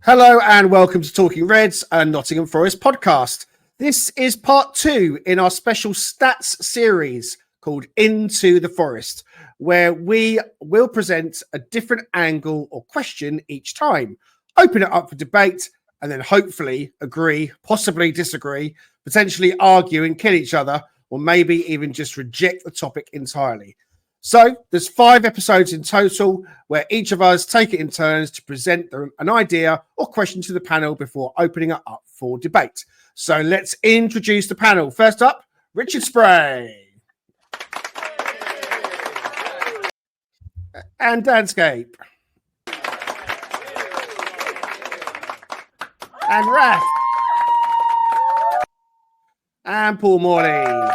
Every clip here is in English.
Hello and welcome to Talking Reds, a Nottingham Forest podcast. This is part 2 in our special stats series called Into the Forest, where we will present a different angle or question each time, open it up for debate, and then hopefully agree, possibly disagree, potentially argue and kill each other, or maybe even just reject the topic entirely. So there's 5 episodes in total where each of us take it in turns to present an idea or question to the panel before opening it up for debate. So let's introduce the panel. First up, Richard Spray. And Danscape. And Raph. And Paul Morley.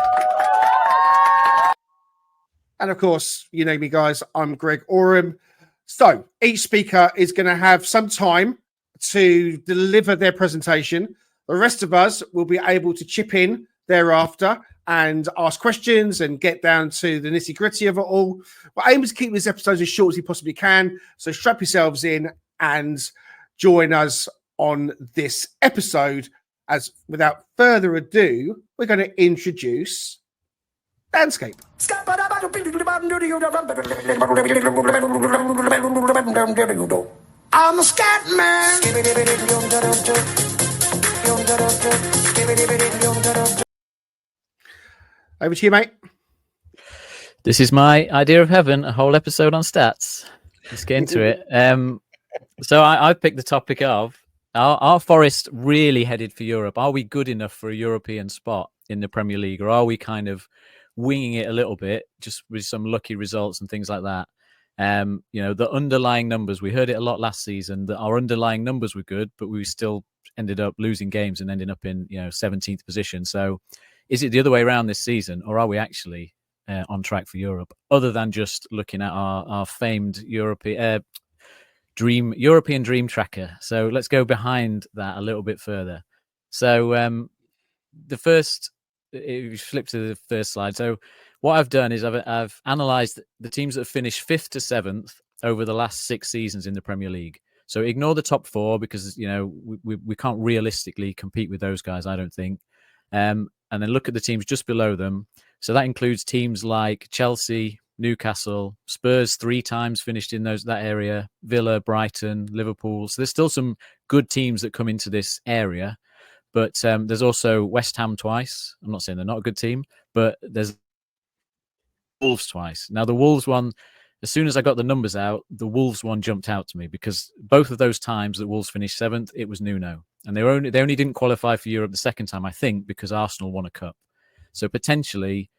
And of course, you know me, guys, I'm Greg Oram. So each speaker is going to have some time to deliver their presentation. The rest of us will be able to chip in thereafter and ask questions and get down to the nitty gritty of it all. We're aiming to keep this episode as short as we possibly can. So strap yourselves in and join us on this episode. As without further ado, we're going to introduce Danscape. I'm a scat man. Over to you, mate. This is my idea of heaven, a whole episode on stats. Let's get into it. So I've picked the topic of, are Forest really headed for Europe? Are we good enough for a European spot in the Premier League? Or are we kind of winging it a little bit, just with some lucky results and things like that? The underlying numbers, we heard it a lot last season, that our underlying numbers were good, but we still ended up losing games and ending up in 17th position. So is it the other way around this season, or are we actually on track for Europe, other than just looking at our famed European dream tracker? So let's go behind that a little bit further. So if you flip to the first slide. So what I've done is I've analysed the teams that have finished 5th to 7th over the last 6 seasons in the Premier League. So ignore the top 4 because, we can't realistically compete with those guys, I don't think. And then look at the teams just below them. So that includes teams like Chelsea, Newcastle, Spurs 3 times finished in that area, Villa, Brighton, Liverpool. So there's still some good teams that come into this area. But there's also West Ham twice. I'm not saying they're not a good team, but there's Wolves twice. Now, the Wolves one, as soon as I got the numbers out, the Wolves one jumped out to me because both of those times that Wolves finished 7th, it was Nuno. And they only didn't qualify for Europe the second time, I think, because Arsenal won a cup. So potentially,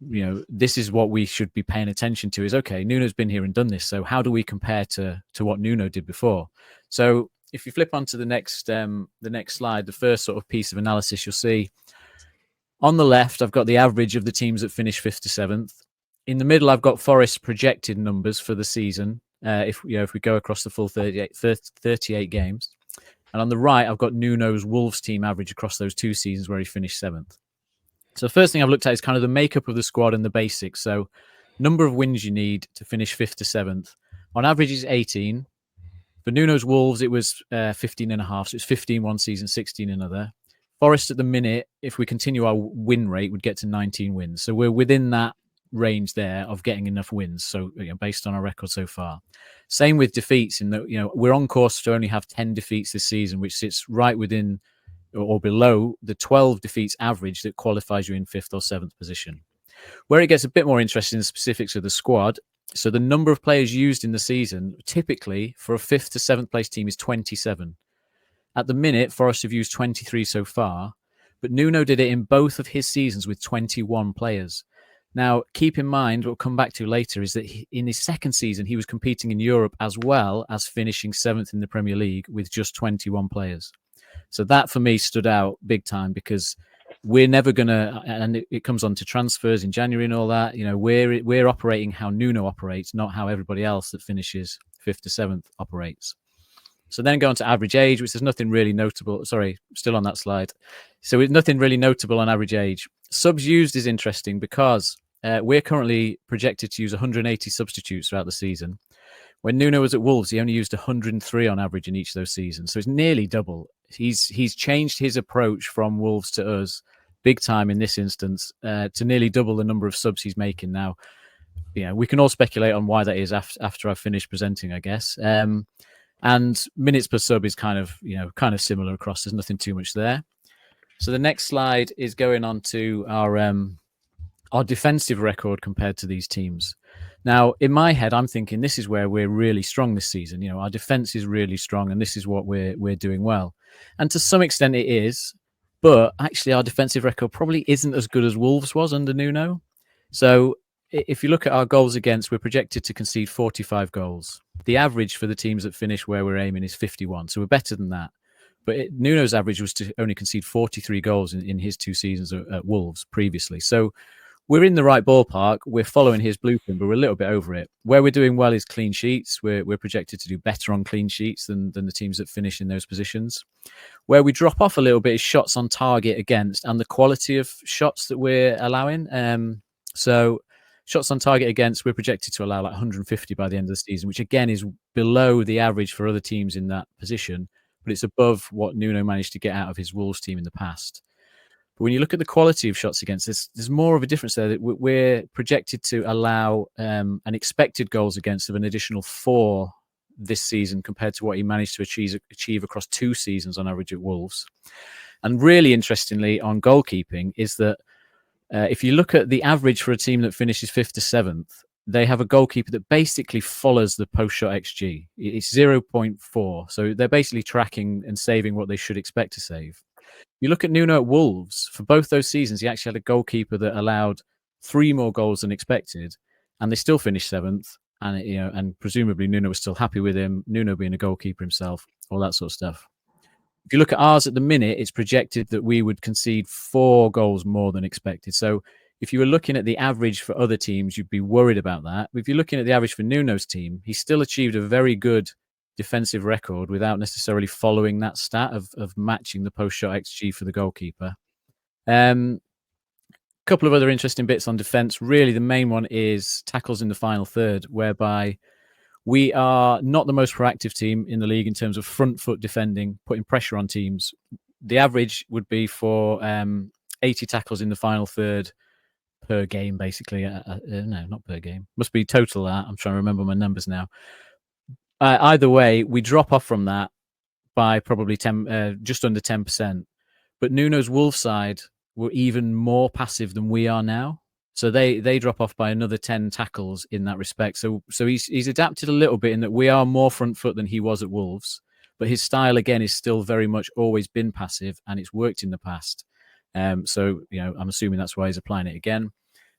this is what we should be paying attention to is, okay, Nuno's been here and done this. So how do we compare to what Nuno did before? So if you flip onto the next slide, the first sort of piece of analysis you'll see on the left, I've got the average of the teams that finish 5th to 7th. In the middle, I've got Forest projected numbers for the season. If we go across the full 38 games, and on the right, I've got Nuno's Wolves team average across those 2 seasons where he finished 7th. So the first thing I've looked at is kind of the makeup of the squad and the basics. So number of wins you need to finish 5th to 7th. On average is 18. For Nuno's Wolves, it was 15 and a half. So it's 15 one season, 16 another. Forest at the minute, if we continue our win rate, would get to 19 wins. So we're within that range there of getting enough wins. So based on our record so far. Same with defeats in that, we're on course to only have 10 defeats this season, which sits right within or below the 12 defeats average that qualifies you in 5th or 7th position. Where it gets a bit more interesting in the specifics of the squad. So the number of players used in the season, typically for a 5th to 7th place team, is 27. At the minute, Forest have used 23 so far, but Nuno did it in both of his seasons with 21 players. Now, keep in mind, what we'll come back to later, is that in his second season, he was competing in Europe as well as finishing 7th in the Premier League with just 21 players. So that, for me, stood out big time because we're never going to, and it comes on to transfers in January and all that, we're operating how Nuno operates, not how everybody else that finishes 5th to 7th operates. So then go on to average age, which is nothing really notable. Sorry, still on that slide. So it's nothing really notable on average age. Subs used is interesting because we're currently projected to use 180 substitutes throughout the season. When Nuno was at Wolves, he only used 103 on average in each of those seasons. So it's nearly double. He's changed his approach from Wolves to us big time in this instance, to nearly double the number of subs he's making now. We can all speculate on why that is after I've finished presenting, I guess. And minutes per sub is kind of similar across. There's nothing too much there. So the next slide is going on to our defensive record compared to these teams. Now, in my head, I'm thinking this is where we're really strong this season. Our defense is really strong, and this is what we're doing well. And to some extent, it is. But actually, our defensive record probably isn't as good as Wolves was under Nuno. So if you look at our goals against, we're projected to concede 45 goals. The average for the teams that finish where we're aiming is 51. So we're better than that. But Nuno's average was to only concede 43 goals in his 2 seasons at Wolves previously. So we're in the right ballpark. We're following his blueprint, but we're a little bit over it. Where we're doing well is clean sheets. We're projected to do better on clean sheets than the teams that finish in those positions. Where we drop off a little bit is shots on target against and the quality of shots that we're allowing. So shots on target against, we're projected to allow like 150 by the end of the season, which again is below the average for other teams in that position, but it's above what Nuno managed to get out of his Wolves team in the past. But when you look at the quality of shots against, there's more of a difference there. That we're projected to allow an expected goals against of an additional 4 this season compared to what he managed to achieve across 2 seasons on average at Wolves. And really interestingly on goalkeeping is that if you look at the average for a team that finishes 5th to 7th, they have a goalkeeper that basically follows the post-shot XG. It's 0.4. So they're basically tracking and saving what they should expect to save. You look at Nuno at Wolves, for both those seasons, he actually had a goalkeeper that allowed 3 more goals than expected, and they still finished 7th. And and presumably Nuno was still happy with him, Nuno being a goalkeeper himself, all that sort of stuff. If you look at ours at the minute, it's projected that we would concede 4 goals more than expected. So if you were looking at the average for other teams, you'd be worried about that. But if you're looking at the average for Nuno's team, he still achieved a very good defensive record without necessarily following that stat of matching the post-shot XG for the goalkeeper. Couple of other interesting bits on defense. Really, the main one is tackles in the final third, whereby we are not the most proactive team in the league in terms of front foot defending, putting pressure on teams. The average would be for 80 tackles in the final third per game, basically. No, not per game. Must be total that. I'm trying to remember my numbers now. Either way, we drop off from that by probably just under 10%. But Nuno's Wolves side were even more passive than we are now. So they drop off by another 10 tackles in that respect. So he's adapted a little bit in that we are more front foot than he was at Wolves. But his style, again, is still very much always been passive, and it's worked in the past. So, I'm assuming that's why he's applying it again.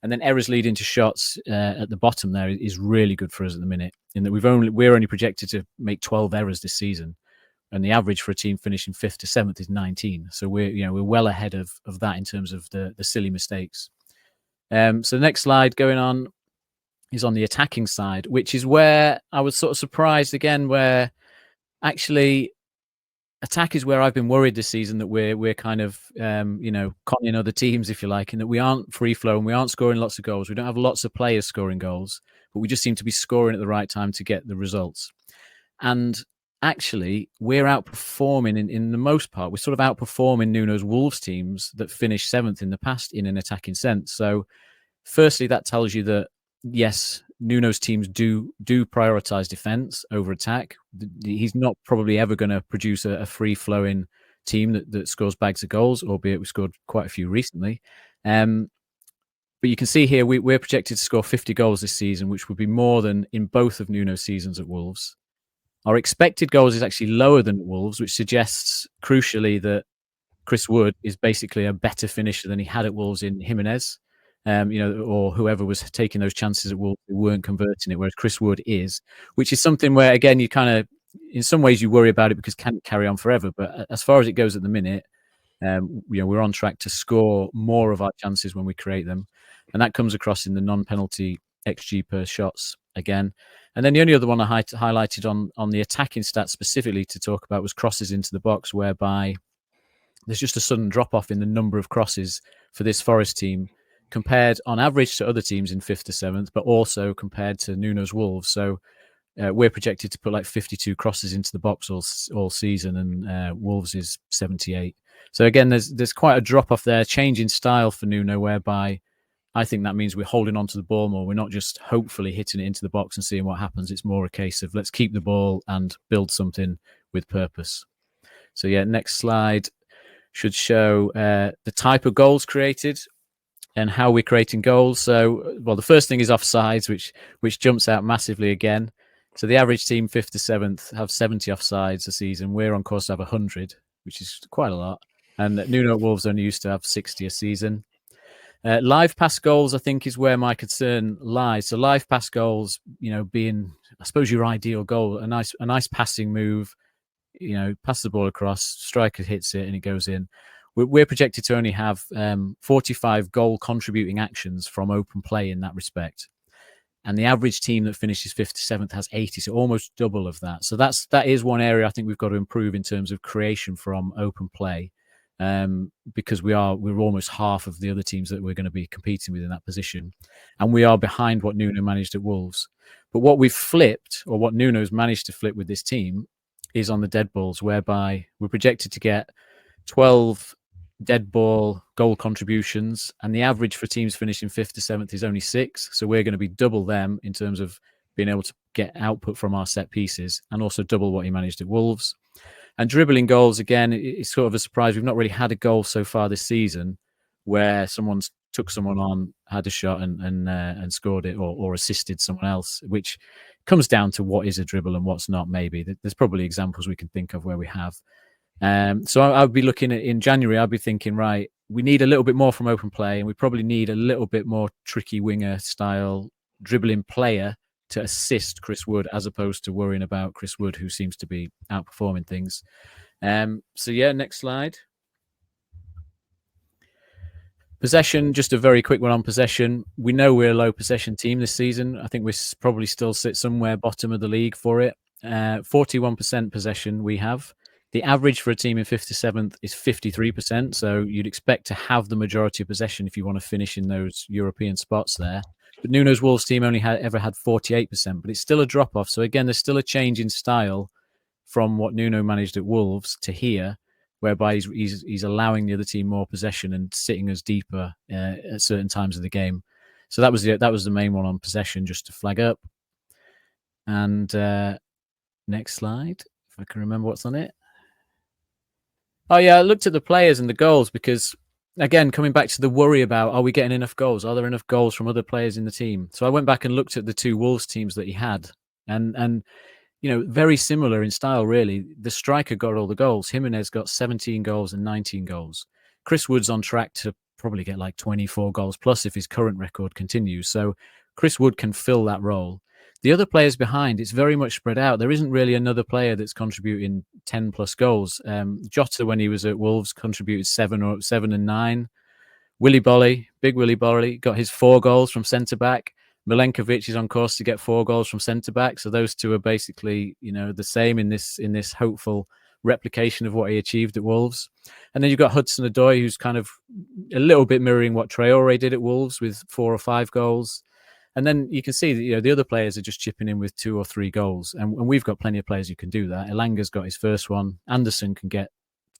And then errors leading to shots at the bottom there is really good for us at the minute, in that we're only projected to make 12 errors this season, and the average for a team finishing 5th to 7th is 19. So we're well ahead of that in terms of the silly mistakes. So the next slide going on is on the attacking side, which is where I was sort of surprised again, where actually attack is where I've been worried this season that we're kind of conning other teams, if you like, and that we aren't free flow and we aren't scoring lots of goals. We don't have lots of players scoring goals, but we just seem to be scoring at the right time to get the results. And actually, we're outperforming in the most part. We're sort of outperforming Nuno's Wolves teams that finished 7th in the past in an attacking sense. So firstly, that tells you that, yes, Nuno's teams do prioritize defense over attack. He's not probably ever going to produce a free-flowing team that scores bags of goals, albeit we scored quite a few recently. But you can see here we're projected to score 50 goals this season, which would be more than in both of Nuno's seasons at Wolves. Our expected goals is actually lower than at Wolves, which suggests, crucially, that Chris Wood is basically a better finisher than he had at Wolves in Jimenez. Or whoever was taking those chances at Wolves, who weren't converting it, whereas Chris Wood is, which is something where, again, you kind of, in some ways, you worry about it because it can't carry on forever. But as far as it goes at the minute, we're on track to score more of our chances when we create them. And that comes across in the non-penalty XG per shots again. And then the only other one I highlighted on the attacking stats specifically to talk about was crosses into the box, whereby there's just a sudden drop-off in the number of crosses for this Forest team, compared on average to other teams in 5th to 7th, but also compared to Nuno's Wolves. So we're projected to put like 52 crosses into the box all season, and Wolves is 78. So again, there's quite a drop off there, change in style for Nuno, whereby I think that means we're holding on to the ball more. We're not just hopefully hitting it into the box and seeing what happens. It's more a case of let's keep the ball and build something with purpose. So yeah, next slide should show the type of goals created and how we're creating goals. So, well, the first thing is offsides, which jumps out massively again. So the average team, 5th to 7th, have 70 offsides a season. We're on course to have 100, which is quite a lot. And Nuno Wolves only used to have 60 a season. Live pass goals, I think, is where my concern lies. So live pass goals, being, I suppose, your ideal goal, a nice passing move, pass the ball across, striker hits it and it goes in. We're projected to only have 45 goal contributing actions from open play in that respect. And the average team that finishes 5th to 7th has 80, so almost double of that. So that is one area I think we've got to improve in terms of creation from open play, because we're almost half of the other teams that we're going to be competing with in that position. And we are behind what Nuno managed at Wolves. But what we've flipped, or what Nuno's managed to flip with this team, is on the dead balls, whereby we're projected to get 12 dead ball goal contributions, and the average for teams finishing 5th to 7th is only 6. So we're going to be double them in terms of being able to get output from our set pieces, and also double what he managed at Wolves. And dribbling goals, again, it's sort of a surprise. We've not really had a goal so far this season where someone's took someone on, had a shot and scored it, or assisted someone else, which comes down to what is a dribble and what's not. Maybe there's probably examples we can think of where we have. So I'd be looking at, in January, I'd be thinking, right, we need a little bit more from open play, and we probably need a little bit more tricky winger style dribbling player to assist Chris Wood, as opposed to worrying about Chris Wood, who seems to be outperforming things. So yeah, next slide. Possession, just a very quick one on possession. We know we're a low possession team this season. I think we probably still sit somewhere bottom of the league for it. 41% possession we have. The average for a team in 5th to 7th is 53%. So you'd expect to have the majority of possession if you want to finish in those European spots there. But Nuno's Wolves team only ever had 48%, but it's still a drop off. So again, there's still a change in style from what Nuno managed at Wolves to here, whereby he's allowing the other team more possession and sitting us deeper at certain times of the game. So that was the main one on possession, just to flag up. And next slide, if I can remember what's on it. Oh yeah, I looked at the players and the goals, because again, coming back to the worry about, are we getting enough goals? Are there enough goals from other players in the team? So I went back and looked at the 2 Wolves teams that he had, and very similar in style, really. The striker got all the goals. Jimenez got 17 goals and 19 goals. Chris Wood's on track to probably get like 24 goals plus if his current record continues. So Chris Wood can fill that role. The other players behind, it's very much spread out. There isn't really another player that's contributing 10 plus goals. Jota, when he was at Wolves, contributed 7 and 9. Big Willy Bolly, got his 4 goals from centre back. Milenkovic is on course to get 4 goals from centre back. So those two are basically, the same in this hopeful replication of what he achieved at Wolves. And then you've got Hudson-Odoi, who's kind of a little bit mirroring what Traore did at Wolves with 4 or 5 goals. And then you can see that the other players are just chipping in with 2 or 3 goals, and we've got plenty of players who can do that. Elanga's got his first one. Anderson can get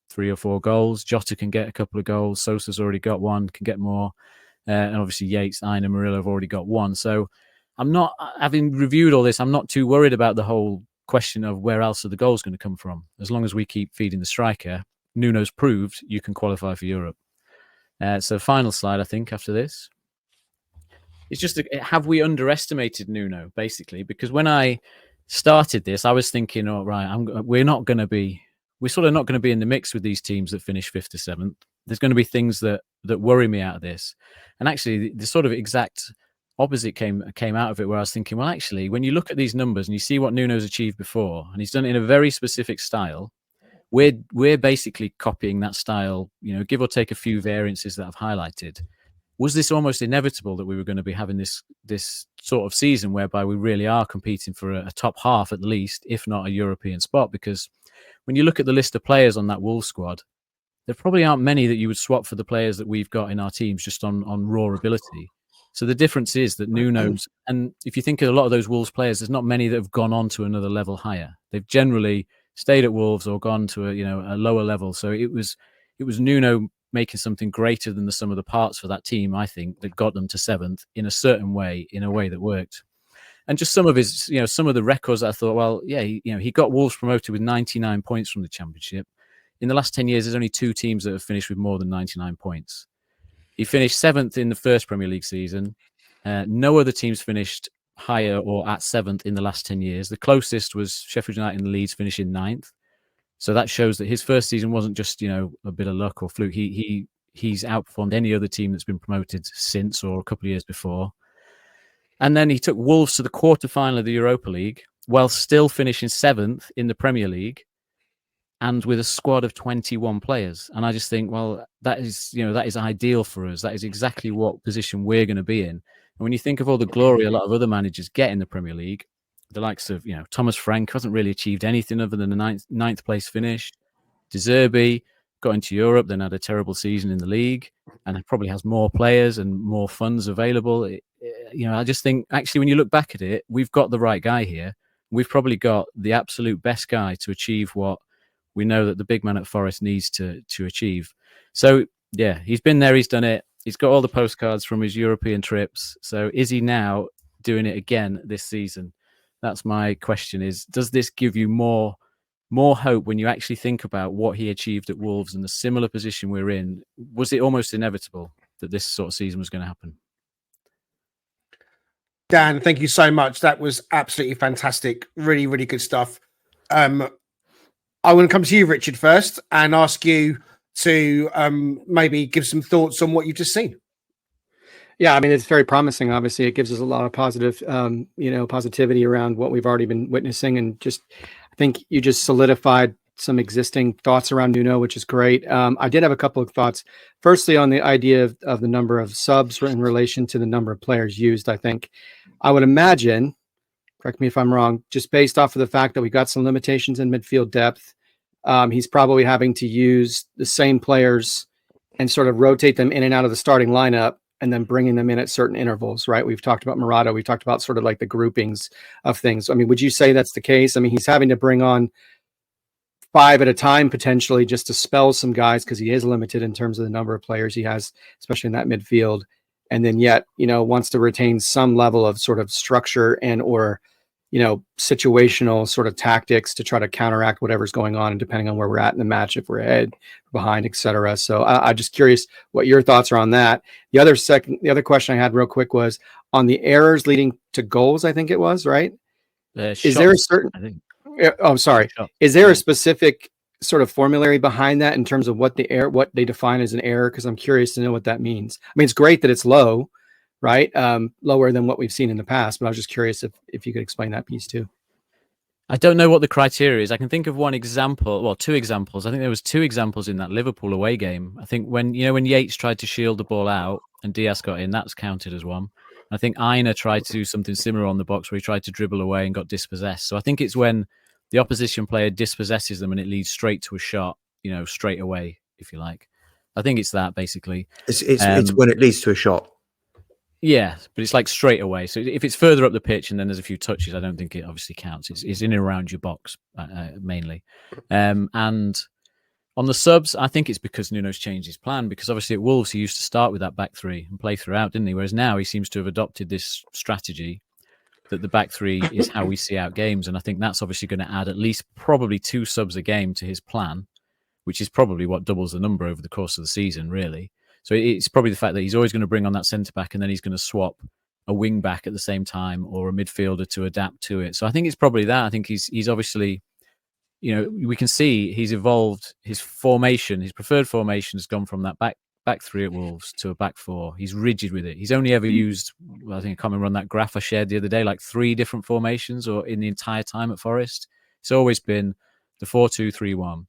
3 or 4 goals. Jota can get a couple of goals. Sosa's already got 1, can get more. And obviously Yates, Aina, Murillo have already got 1. So I'm not, having reviewed all this, I'm not too worried about the whole question of where else are the goals going to come from. As long as we keep feeding the striker, Nuno's proved you can qualify for Europe. So final slide, I think, after this. It's just, have we underestimated Nuno, basically? Because when I started this, I was thinking, oh, right, we're sort of not going to be in the mix with these teams that finish 5th to 7th. There's going to be things that worry me out of this. And actually, the sort of exact opposite came out of it, where I was thinking, well, actually, when you look at these numbers and you see what Nuno's achieved before, and he's done it in a very specific style, we're basically copying that style, give or take a few variances that I've highlighted. Was this almost inevitable that we were going to be having this sort of season whereby we really are competing for a top half at least, if not a European spot? Because when you look at the list of players on that Wolves squad, there probably aren't many that you would swap for the players that we've got in our teams just on raw ability. So the difference is that Nuno's, and if you think of a lot of those Wolves players, there's not many that have gone on to another level higher. They've generally stayed at Wolves or gone to a lower level. So it was Nuno making something greater than the sum of the parts for that team, I think, that got them to 7th in a certain way, in a way that worked. And just some of his, some of the records, I thought, well, yeah, he got Wolves promoted with 99 points from the Championship. In the last 10 years, there's only 2 teams that have finished with more than 99 points. He finished 7th in the first Premier League season. No other teams finished higher or at 7th in the last 10 years. The closest was Sheffield United and Leeds finishing 9th. So that shows that his first season wasn't just, a bit of luck or fluke. He's outperformed any other team that's been promoted since or a couple of years before. And then he took Wolves to the quarterfinal of the Europa League while still finishing 7th in the Premier League, and with a squad of 21 players. And I just think, well, that is ideal for us. That is exactly what position we're going to be in. And when you think of all the glory a lot of other managers get in the Premier League, the likes of, Thomas Frank hasn't really achieved anything other than a ninth place finish. De Zerbi got into Europe, then had a terrible season in the league, and probably has more players and more funds available. I just think, actually, when you look back at it, we've got the right guy here. We've probably got the absolute best guy to achieve what we know that the big man at Forest needs to achieve. So, yeah, he's been there. He's done it. He's got all the postcards from his European trips. So is he now doing it again this season? That's my question is, does this give you more hope when you actually think about what he achieved at Wolves and the similar position we're in? Was it almost inevitable that this sort of season was going to happen? Dan, thank you so much. That was absolutely fantastic. Really, really good stuff. I want to come to you, Richard, first and ask you to maybe give some thoughts on what you've just seen. Yeah, I mean, it's very promising. Obviously, it gives us a lot of positive, positivity around what we've already been witnessing. And I think you just solidified some existing thoughts around Nuno, which is great. I did have a couple of thoughts. Firstly, on the idea of the number of subs in relation to the number of players used. I think I would imagine, correct me if I'm wrong, just based off of the fact that we got some limitations in midfield depth, he's probably having to use the same players and sort of rotate them in and out of the starting lineup and then bringing them in at certain intervals, right? We've talked about Morata. We've talked about sort of like the groupings of things. I mean, would you say that's the case? I mean, he's having to bring on 5 at a time, potentially, just to spell some guys because he is limited in terms of the number of players he has, especially in that midfield. And then yet, wants to retain some level of sort of structure and or situational sort of tactics to try to counteract whatever's going on, and depending on where we're at in the match, if we're ahead, behind, etc. So I'm just curious what your thoughts are on that. The other question I had real quick was on the errors leading to goals. I think it was right. Is there a certain? Is there a specific sort of formulary behind that in terms of what they define as an error? Because I'm curious to know what that means. I mean, it's great that it's low, right? Lower than what we've seen in the past, but I was just curious if you could explain that piece too. I don't know what the criteria is. I can think of one example, well, 2 examples. I think there was 2 examples in that Liverpool away game. I think when Yates tried to shield the ball out and Diaz got in, that's counted as one. I think Aina tried to do something similar on the box where he tried to dribble away and got dispossessed. So I think it's when the opposition player dispossesses them and it leads straight to a shot, straight away, if you like. I think it's that basically. It's when it leads to a shot. Yeah, but it's like straight away. So if it's further up the pitch and then there's a few touches, I don't think it obviously counts. It's in and around your box mainly. And on the subs, I think it's because Nuno's changed his plan, because obviously at Wolves he used to start with that back 3 and play throughout, didn't he? Whereas now he seems to have adopted this strategy that the back 3 is how we see out games. And I think that's obviously going to add at least probably 2 subs a game to his plan, which is probably what doubles the number over the course of the season, really. So it's probably the fact that he's always going to bring on that centre-back and then he's going to swap a wing-back at the same time or a midfielder to adapt to it. So I think it's probably that. I think he's obviously, we can see he's evolved his formation. His preferred formation has gone from that back 3 at Wolves to a back 4. He's rigid with it. He's only ever used, I think I can't remember on that graph I shared the other day, like 3 different formations or in the entire time at Forest. It's always been the 4-2-3-1.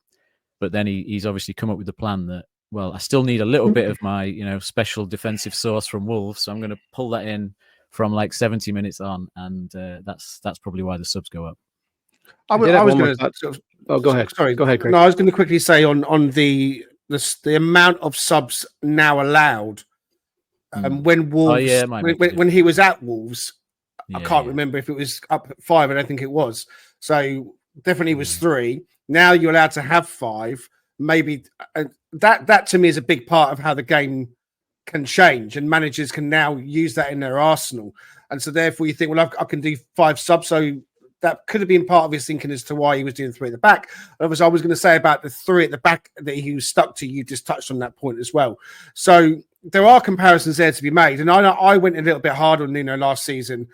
But then he's obviously come up with the plan that, well, I still need a little bit of my, special defensive sauce from Wolves. So I'm going to pull that in from like 70 minutes on. And that's probably why the subs go up. I was going to... Oh, go ahead. Sorry. Go ahead, Craig. No, I was going to quickly say on the amount of subs now allowed When Wolves, yeah, it might make a when he was at Wolves, I Yeah, can't yeah. remember if it was up at 5. I don't think it was. So definitely was 3. Now you're allowed to have 5. Maybe that to me is a big part of how the game can change, and managers can now use that in their arsenal. And so therefore you think, well, I can do 5 subs. So that could have been part of his thinking as to why he was doing 3 at the back. Obviously, I was going to say about the 3 at the back that he was stuck to. You just touched on that point as well. So there are comparisons there to be made. And I went a little bit hard on Nuno last season,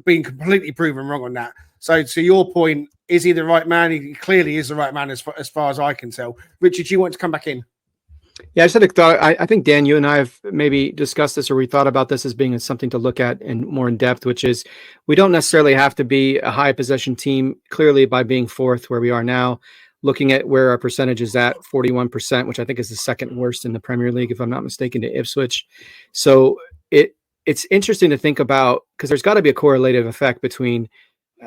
being completely proven wrong on that. So to your point, is he the right man? He clearly is the right man as far as I can tell. Richard, you want to come back in? Yeah, I just had a thought. I think, Dan, you and I have maybe discussed this, or we thought about this as being something to look at and more in depth, which is we don't necessarily have to be a high possession team, clearly by being 4th where we are now, looking at where our percentage is at 41%, which I think is the 2nd worst in the Premier League, if I'm not mistaken, to Ipswich. So it's interesting to think about, because there's got to be a correlative effect between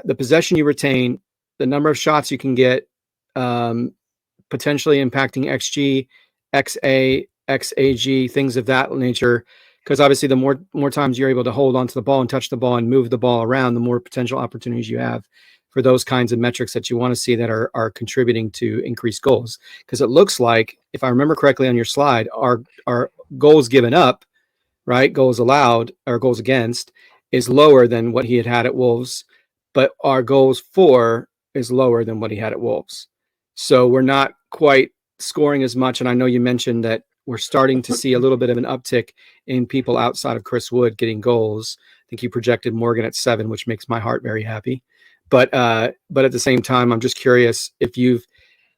the possession you retain, the number of shots you can get, potentially impacting XG, XA, XAG, things of that nature. Because obviously the more times you're able to hold onto the ball and touch the ball and move the ball around, the more potential opportunities you have for those kinds of metrics that you want to see that are contributing to increased goals. Because it looks like, if I remember correctly on your slide, our goals given up, right, goals allowed or goals against, is lower than what he had at Wolves, but our goals for is lower than what he had at Wolves. So we're not quite scoring as much. And I know you mentioned that we're starting to see a little bit of an uptick in people outside of Chris Wood getting goals. I think you projected Morgan at 7, which makes my heart very happy. But at the same time, I'm just curious if you've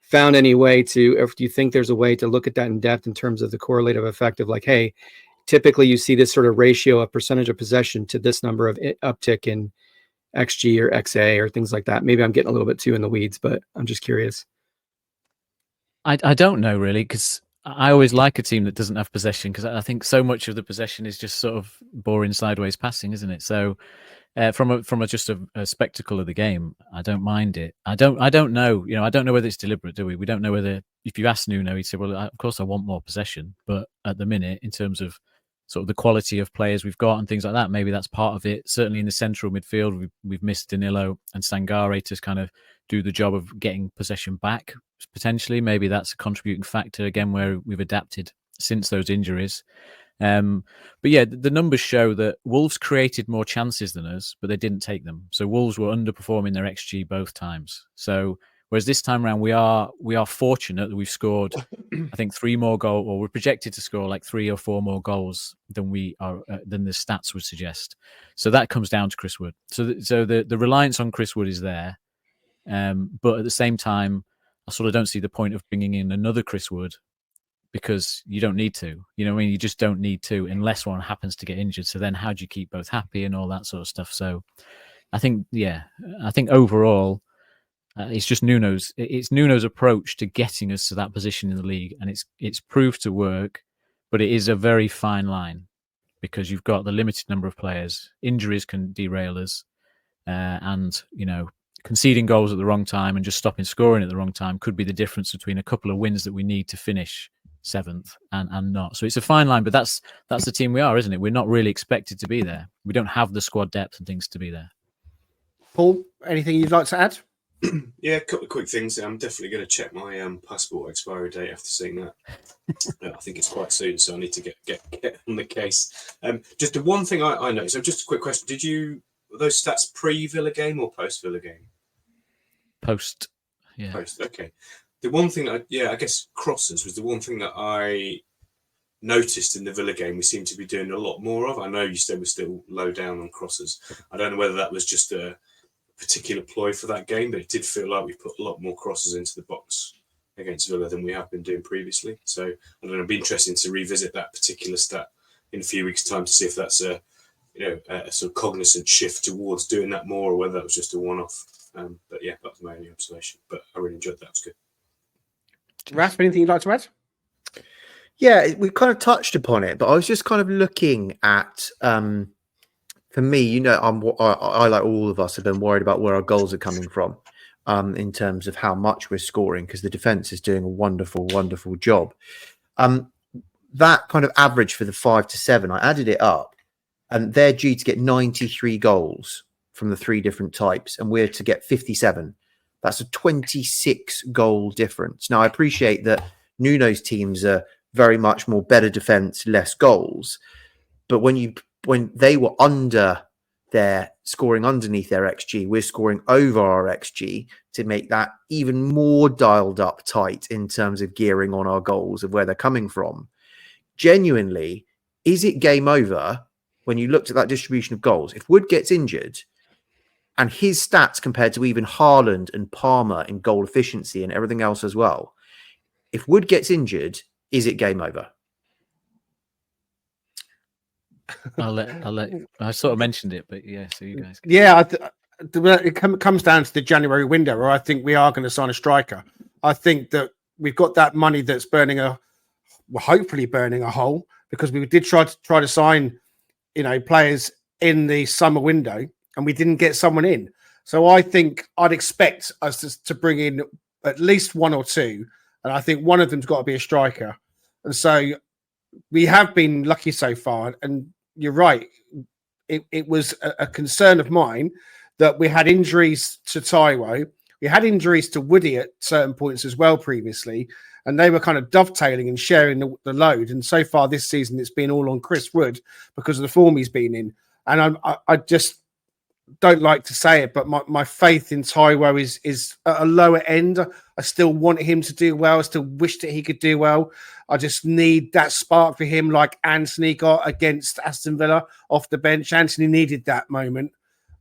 found any way to, or if you think there's a way to look at that in depth in terms of the correlative effect of like, hey, typically you see this sort of ratio of percentage of possession to this number of uptick in XG or XA or things like that. Maybe I'm getting a little bit too in the weeds, but I'm just curious. I don't know really, because I always like a team that doesn't have possession, because I think so much of the possession is just sort of boring sideways passing, isn't it? So from just a spectacle of the game, I don't mind it. I don't know. I don't know whether it's deliberate, do we? We don't know whether, if you ask Nuno, he'd say, well, of course I want more possession, but at the minute, in terms of sort of the quality of players we've got and things like that, maybe that's part of it. Certainly in the central midfield, we've missed Danilo and Sangare to kind of do the job of getting possession back, potentially. Maybe that's a contributing factor, again, where we've adapted since those injuries. But yeah, the numbers show that Wolves created more chances than us, but they didn't take them. So Wolves were underperforming their XG both times. So whereas this time around, we are fortunate that we've scored, I think, 3 more goals, or we're projected to score like 3 or 4 more goals than we are than the stats would suggest. So that comes down to Chris Wood. So the reliance on Chris Wood is there, but at the same time, I sort of don't see the point of bringing in another Chris Wood, because you don't need to. You know what I mean? You just don't need to, unless one happens to get injured. So then how do you keep both happy and all that sort of stuff? So I think overall, it's just Nuno's approach to getting us to that position in the league, and it's proved to work, but it is a very fine line, because you've got the limited number of players. Injuries can derail us, and conceding goals at the wrong time and just stopping scoring at the wrong time could be the difference between a couple of wins that we need to finish 7th and not. So it's a fine line, but that's the team we are, isn't it? We're not really expected to be there. We don't have the squad depth and things to be there. Paul, anything you'd like to add? Yeah, a couple of quick things. I'm definitely going to check my passport expiry date after seeing that. I think it's quite soon, so I need to get on the case. Just the one thing I noticed. So just a quick question: were those stats pre-Villa game or post-Villa game? Post. Yeah. Post. Okay. The one thing I guess crosses was the one thing that I noticed in the Villa game. We seem to be doing a lot more of. I know you said we're still low down on crosses. I don't know whether that was just a particular ploy for that game, but it did feel like we put a lot more crosses into the box against Villa than we have been doing previously. So I don't know, it'd be interesting to revisit that particular stat in a few weeks' time to see if that's a sort of cognizant shift towards doing that more, or whether that was just a one-off. But yeah, that was my only observation. But I really enjoyed that. It was good. Raf, anything you'd like to add? Yeah, we kind of touched upon it, but I was just kind of looking at, for me, I like all of us have been worried about where our goals are coming from, in terms of how much we're scoring, because the defense is doing a wonderful, wonderful job. that kind of average for the 5 to 7, I added it up, and they're due to get 93 goals from the 3 different types, and we're to get 57. That's a 26 goal difference. Now, I appreciate that Nuno's teams are very much more better defense, less goals, but when they were under their scoring underneath their XG, we're scoring over our XG to make that even more dialed up tight in terms of gearing on our goals of where they're coming from. Genuinely, is it game over when you looked at that distribution of goals? If Wood gets injured and his stats compared to even Haaland and Palmer in goal efficiency and everything else as well, if Wood gets injured, is it game over? I'll let. I sort of mentioned it, but yeah. So you guys. Yeah, it comes down to the January window, where I think we are going to sign a striker. I think that we've got that money that's hopefully burning a hole, because we did try to sign, players in the summer window, and we didn't get someone in. So I think I'd expect us to bring in at least 1 or 2, and I think one of them's got to be a striker. And so we have been lucky so far, and you're right. It was a concern of mine that we had injuries to Taiwo. We had injuries to Woody at certain points as well previously, and they were kind of dovetailing and sharing the load. And so far this season, it's been all on Chris Wood because of the form he's been in. And I just don't like to say it, but my faith in Taiwo is at a lower end. I still want him to do well. I still wish that he could do well. I just need that spark for him, like Anthony got against Aston Villa off the bench. Anthony needed that moment,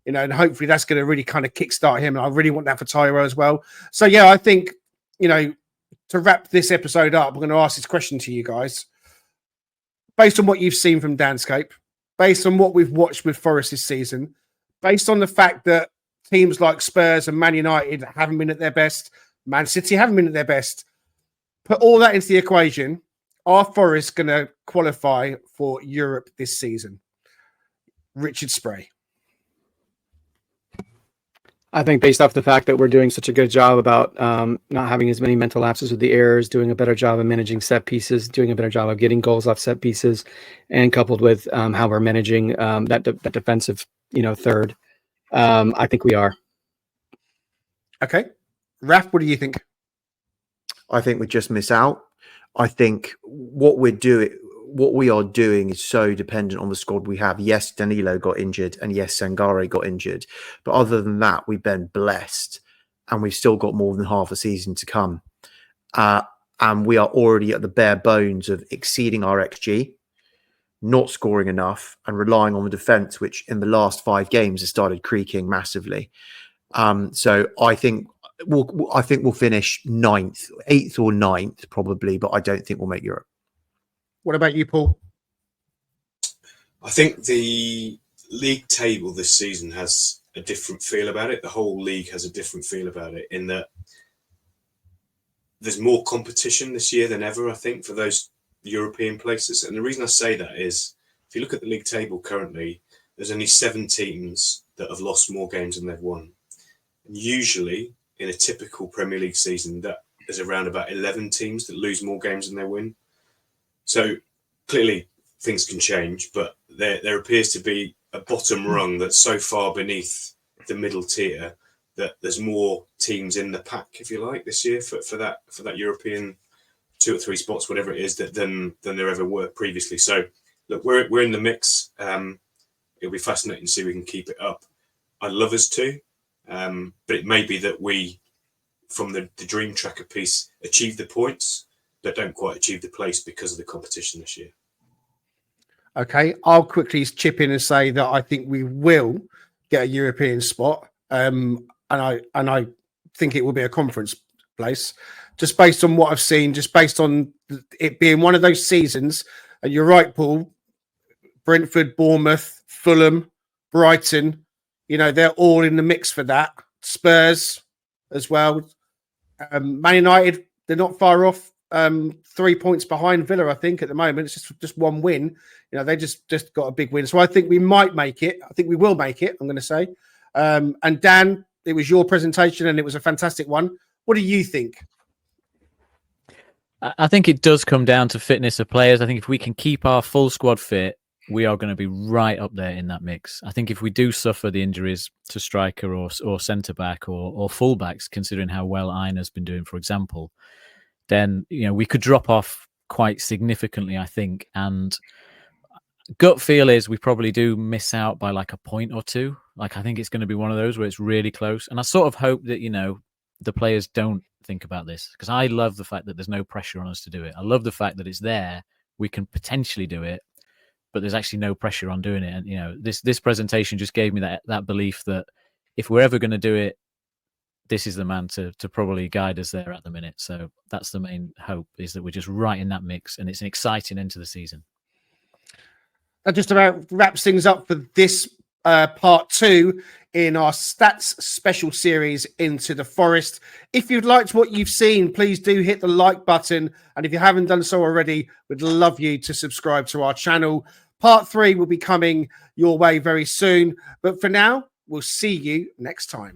and hopefully that's going to really kind of kickstart him. And I really want that for Taiwo as well. So, yeah, I think, to wrap this episode up, I'm going to ask this question to you guys. Based on what you've seen from Danscape, based on what we've watched with Forest this season, based on the fact that teams like Spurs and Man United haven't been at their best, Man City haven't been at their best, put all that into the equation, are Forest going to qualify for Europe this season? Richard Spray. I think based off the fact that we're doing such a good job about not having as many mental lapses with the errors, doing a better job of managing set pieces, doing a better job of getting goals off set pieces, and coupled with how we're managing that defensive, third, I think we are. Okay. Raf, what do you think? I think we just miss out. I think what we are doing is so dependent on the squad we have. Yes, Danilo got injured, and yes, Sangare got injured. But other than that, we've been blessed, and we've still got more than half a season to come. And we are already at the bare bones of exceeding our XG, not scoring enough, and relying on the defence, which in the last 5 games has started creaking massively. So I think we'll finish 9th, 8th or 9th probably, but I don't think we'll make Europe. What about you, Paul? I think the league table this season has a different feel about it. The whole league has a different feel about it, in that there's more competition this year than ever, I think, for those European places. And the reason I say that is, if you look at the league table currently, there's only 7 teams that have lost more games than they've won. And usually, in a typical Premier League season, that is around about 11 teams that lose more games than they win. So clearly things can change, but there appears to be a bottom rung that's so far beneath the middle tier that there's more teams in the pack, if you like, this year for that European 2 or 3 spots, whatever it is, than there ever were previously. So look, we're in the mix. It'll be fascinating to see if we can keep it up. I'd love us to, but it may be that we, from the Dream Tracker piece, achieve the points, but don't quite achieve the place because of the competition this year. Okay, I'll quickly chip in and say that I think we will get a European spot, and I think it will be a conference place, just based on what I've seen, just based on it being one of those seasons. And you're right, Paul. Brentford, Bournemouth, Fulham, Brighton, they're all in the mix for that. Spurs as well. Man United, they're not far off. 3 points behind Villa, I think, at the moment. It's just one win. They just got a big win. So I think we might make it. I think we will make it, I'm going to say. And Dan, it was your presentation and it was a fantastic one. What do you think? I think it does come down to fitness of players. I think if we can keep our full squad fit, we are going to be right up there in that mix. I think if we do suffer the injuries to striker or centre back or full backs, considering how well Ina's been doing, for example, then we could drop off quite significantly, I think. And gut feel is we probably do miss out by like a point or two. Like I think it's going to be one of those where it's really close. And I sort of hope that the players don't think about this, because I love the fact that there's no pressure on us to do it. I love the fact that it's there. We can potentially do it, but there's actually no pressure on doing it. And this presentation just gave me that belief that if we're ever going to do it, this is the man to probably guide us there at the minute. So that's the main hope, is that we're just right in that mix, and it's an exciting end to the season. That just about wraps things up for this part 2 in our stats special series, Into the Forest. If you've liked what you've seen, please do hit the like button. And if you haven't done so already, we'd love you to subscribe to our channel. Part 3 will be coming your way very soon. But for now, we'll see you next time.